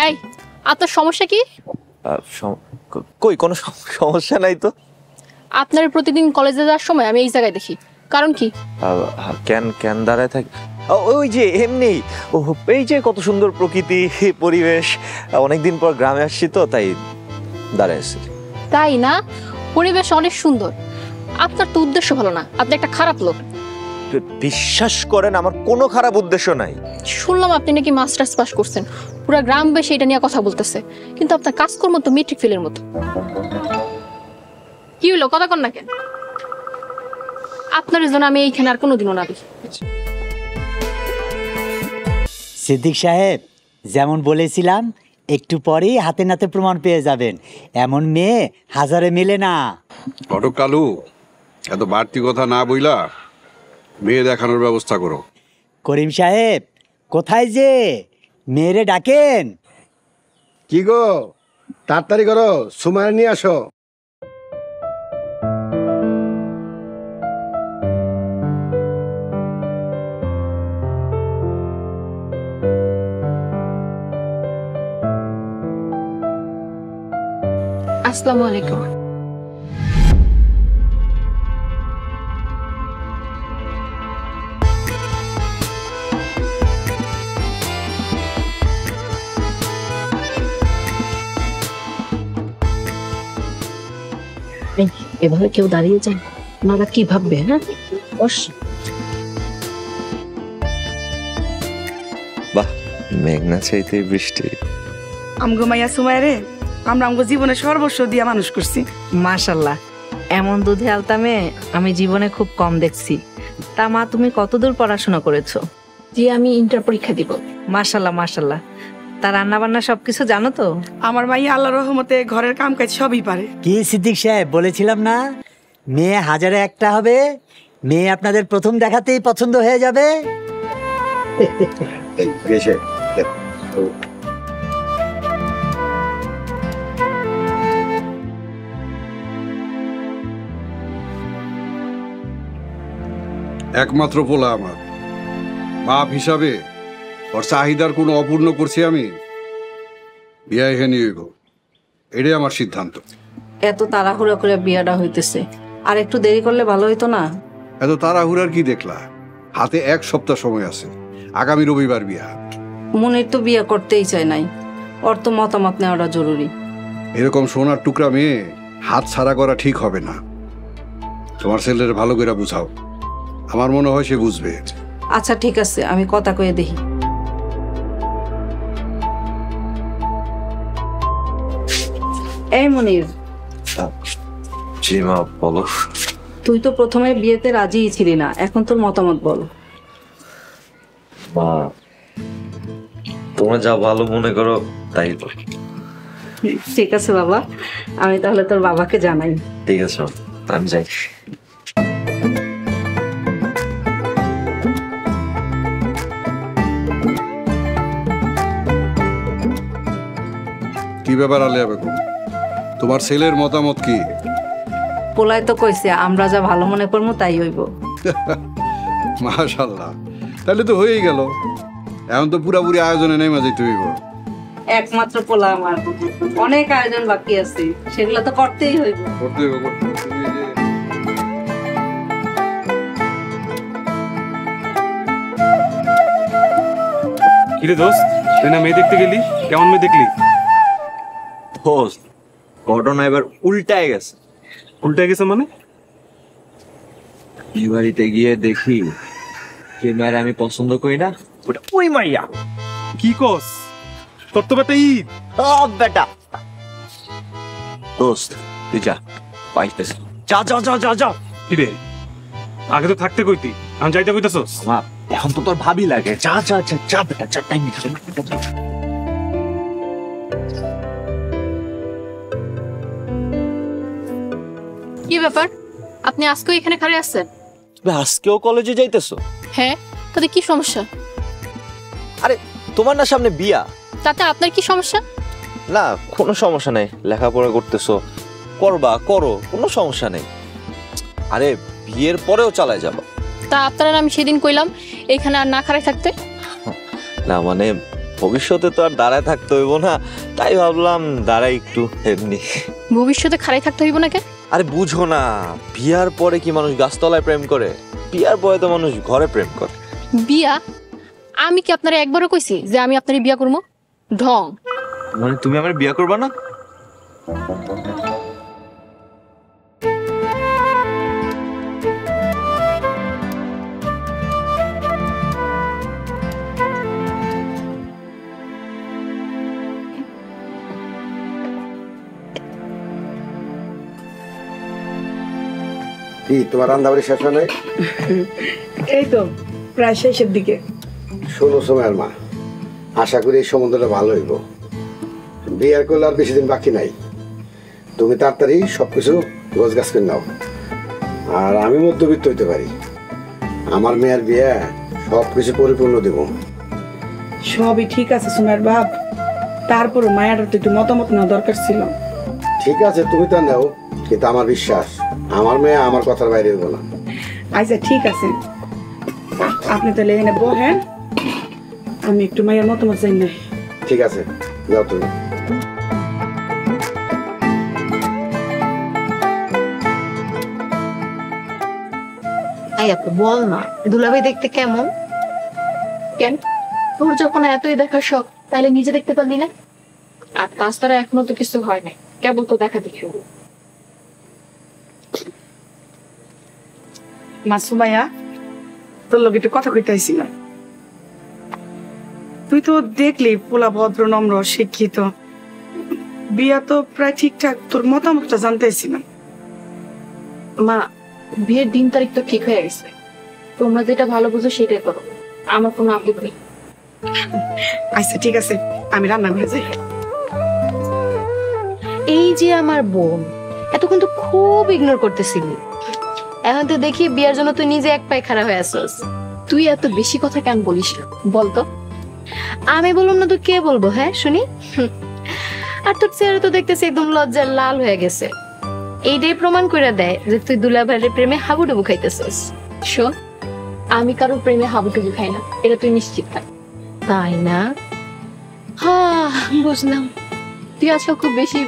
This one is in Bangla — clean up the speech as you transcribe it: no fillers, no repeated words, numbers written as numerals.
এই আপনার সমস্যা কি? কই কোনো সমস্যা নাই তো। আপনার প্রতিদিন কলেজে যাওয়ার সময় আমি এই জায়গায় দেখি, কারণ কি? কেন কেন দাঁড়ায় থাকি? ওই যে এমনি, এই যে কত সুন্দর প্রকৃতি পরিবেশ, অনেকদিন পর গ্রামে আসছি তো তাই দাঁড়ায় আছি। তাই না? পরিবেশ অনেক সুন্দর। আপনার তো উদ্দেশ্য ভালো না, আপনি একটা খারাপ লোক। বিশ্বাস করেন আমার কোনো খারাপ উদ্দেশ্য নাই। শুনলাম আপনি নাকি মাস্টার্স পাস করছেন, পুরো গ্রাম বেশি এটা নিয়ে কথা বলতেছে, কিন্তু আপনার কাজকর্ম তো মেট্রিক ফেলের মতো। কি হলো, কথা কন না কেন? আপনার জন্য আমি এইখানে আর কোনোদিনও না দেখি। সিদ্দিক সাহেব, যেমন বলেছিলাম একটু পরেই হাতে নাতে প্রমাণ পেয়ে যাবেন। এমন মেয়ে হাজারে মেলে না। ঘটক কালু, এত বাড়তি কথা না বইলা মেয়ে দেখানোর ব্যবস্থা করো। করিম সাহেব, কোথায় যে মেয়েরে ডাকেন? কি গো, তাড়াতাড়ি করো, সুমাইয়া নিয়ে আসো। আসসালামু আলাইকুম। এভাবে কেউ দাঁড়িয়ে যান, ওনারা কি ভাববে? হ্যাঁ, বাহ, মেঘনা চাইতে বৃষ্টি। আমগো মাইয়া সুমাইয়া রে আমরা আমগো জীবনে সর্বস্ব দিয়া মানুষ করছি। মাশাল্লাহ, এমন দুধে আলতা মেয়ে আমি জীবনে খুব কম দেখছি। তা মা, তুমি কতদূর পড়াশোনা করেছো? জি, আমি ইন্টার পরীক্ষা দিব। মাশাল্লাহ মাশাল্লাহ। তা রান্না বান্না সবকিছু জানো তো? আমার মাইয়া আল্লাহর রহমতে ঘরের কাম কাজ সবই পারে। কি সিদ্দিক সাহেব, বলেছিলাম না মেয়ে হাজারে একটা হবে। মেয়ে আপনাদের প্রথম দেখাতেই পছন্দ হয়ে যাবে। একমাত্র পোলা আমার, বাপ হিসাবে ওর চাহিদার কোনো অপূর্ণ করছি আমি? বিয়া এখানে এটাই আমার সিদ্ধান্ত। এত তাড়াহুড়া করে বিয়াটা হইতেছে, আর একটু দেরি করলে ভালো হইতো না? এত তাড়াহুড়ার কি দেখলা? হাতে 1 সপ্তাহ সময় আছে, আগামী রবিবার বিয়া। মনির তো বিয়ে করতেই চায় নাই, ওর তো মতামত নেওয়াটা জরুরি। এরকম সোনার টুকরা মেয়ে হাত ছাড়া করা ঠিক হবে না। তোমার ছেলের ভালো করে বুঝাও, আমার মনে হয় সে বুঝবে। আচ্ছা ঠিক আছে, আমি কথা কয়ে দেখি। এই মনির, জি মা, বলো। তুই তো প্রথমে বিয়েতে রাজিই ছিলি না, এখন তোর মতামত বল। মা, তোমরা যা ভালো মনে করো তাই বলো। ঠিক আছে বাবা, আমি তাহলে তোর বাবাকে জানাই। ঠিক আছে, আমি যাই। কি ব্যাপার আলিয়া বেগম, তোমার ছেলের মতামত কি? পোলাই তো কইছে আমরা যা ভালো মনে করবো তাই হইব। মাশাআল্লাহ, তাহলে তো হয়েই গেল। এখন তো পুরাপুরি আয়োজনে নেমে যেতে হইব। একমাত্র পোলা আমার, অনেক আয়োজন বাকি আছে, সেগুলো তো করতেই হইব। করতে হইব, করতে হইব। কিরে দোস্ত, তুই না মেয়ে দেখতে গেলি? কেমন মেয়ে দেখলি? দোস্ত, ঘটনা এবার উল্টায় গেছে। উল্টায় গেছে মানে? এই বাড়িতে গিয়ে দেখি যে মায়ের আমি পছন্দ করি না, ওটা ওই মাইয়া। কি কস? তোর তো বেটা ঈদ। বেটা দোস্ত, তুই যা, পাইতেছ, যা যা যা যা যা। কিরে, আগে তো থাকতে কইতি, আমি যাইতে কইতাছস? মা, এখন তো তোর ভাবি লাগে, যা যা যা যা বেটা, যা, টাইম নিতে। কি ব্যাপার, আপনি আজকেও এখানে খাড়ে আছেন? তুমি আজকেও কলেজে যাইতেছো? হ্যাঁ, তাতে কি সমস্যা? আরে তোমার না সামনে বিয়া। তাতে আপনার কি সমস্যা? না, কোনো সমস্যা নেই, লেখাপড়া করতেছো, করবা করো, কোনো সমস্যা নেই। আরে বিয়ের পরেও চালায় যাবা। তা আপনারা আমি সেদিন কইলাম এখানে আর না খাড়াই থাকতে। না মানে ভবিষ্যতে তো আর দাঁড়ায় থাকতে হইব না, তাই ভাবলাম দাঁড়াই একটু এমনি। ভবিষ্যতে খাড়াই থাকতে হইব না কেন? আরে বুঝো না, বিয়ার পরে কি মানুষ গাছতলায় প্রেম করে? বিয়ার পরে তো মানুষ ঘরে প্রেম করে। বিয়া? আমি কি আপনারা একবারও কইছি যে আমি আপনার বিয়া করবো? ঢং। মানে তুমি আমার বিয়া করবা না? কি তোমার রান্নাবাড়ি শেষ হয় নাই? এই তো প্রায় শেষের দিকে। শোনো সময়ের মা, আশা করি এই সম্বন্ধটা ভালো হইব। বিয়ার করলে আর বেশি দিন বাকি নাই। তুমি তাড়াতাড়ি সবকিছু গোছগাছ করে নাও। আর আমি মধ্যবিত্ত হইতে পারি, আমার মেয়ের বিয়ে সবকিছু পরিপূর্ণ দেব। সবই ঠিক আছে সুমাইয়ের বাপ, তারপরও মায়াটার তো একটু মতামত নেওয়া দরকার ছিল। ঠিক আছে, তুমি তা নাও, কিন্তু আমার বিশ্বাস আমার মেয়ে আমার কথার বাইরে হইব না। আচ্ছা ঠিক আছে, আপনি তাহলে এখানে বহেন, আমি একটু মায়ের মতামত চাই না। ঠিক আছে, যাও তুমি। এই আপু বল না, দুলাভাই দেখতে কেমন? কেন? তোর যখন এতই দেখার শখ, তাহলে নিজে দেখতে পারলি না? আর তাছাড়া এখনো তো কিছু হয় নাই, কেবল তো দেখা দেখি। মা সুমাইয়া, তোর লোক একটু কথা কইতে আইছিলাম। তুই তো দেখলি পোলা ভদ্র নম্র শিক্ষিত, বিয়া তো প্রায় ঠিকঠাক, তোর মতামতটা জানতে আইছিলাম। মা, বিয়ের দিন তারিখ তো ঠিক হয়ে গেছে, তোমরা যেটা ভালো বুঝো সেটাই করো, আমার কোনো আপত্তি নেই। আচ্ছা ঠিক আছে, আমি রান্না করে যাই। এই যে আমার বোন, এতক্ষণ তো খুব ইগনোর করতেছিলি, এখন তো দেখি বিয়ার জন্য তুই নিজে এক পায়ে খাড়া হয়ে আসছিস। তুই এত বেশি কথা কেন বলিস না বলতো? আমি বললাম না তো কে বলবো? হ্যাঁ শুনি। আর তোর চেহারা তো দেখতেছি একদম লজ্জার লাল হয়ে গেছে। এইটাই প্রমাণ করে দেয় যে তুই দুলাভাইয়ের প্রেমে হাবুডুবু খাইতেছিস। শোন, আমি কারো প্রেমে হাবুডুবু খাই না, এটা তুই নিশ্চিত থাক। তাই না? হ্যাঁ বুঝলাম। তুই আজকাল খুব বেশি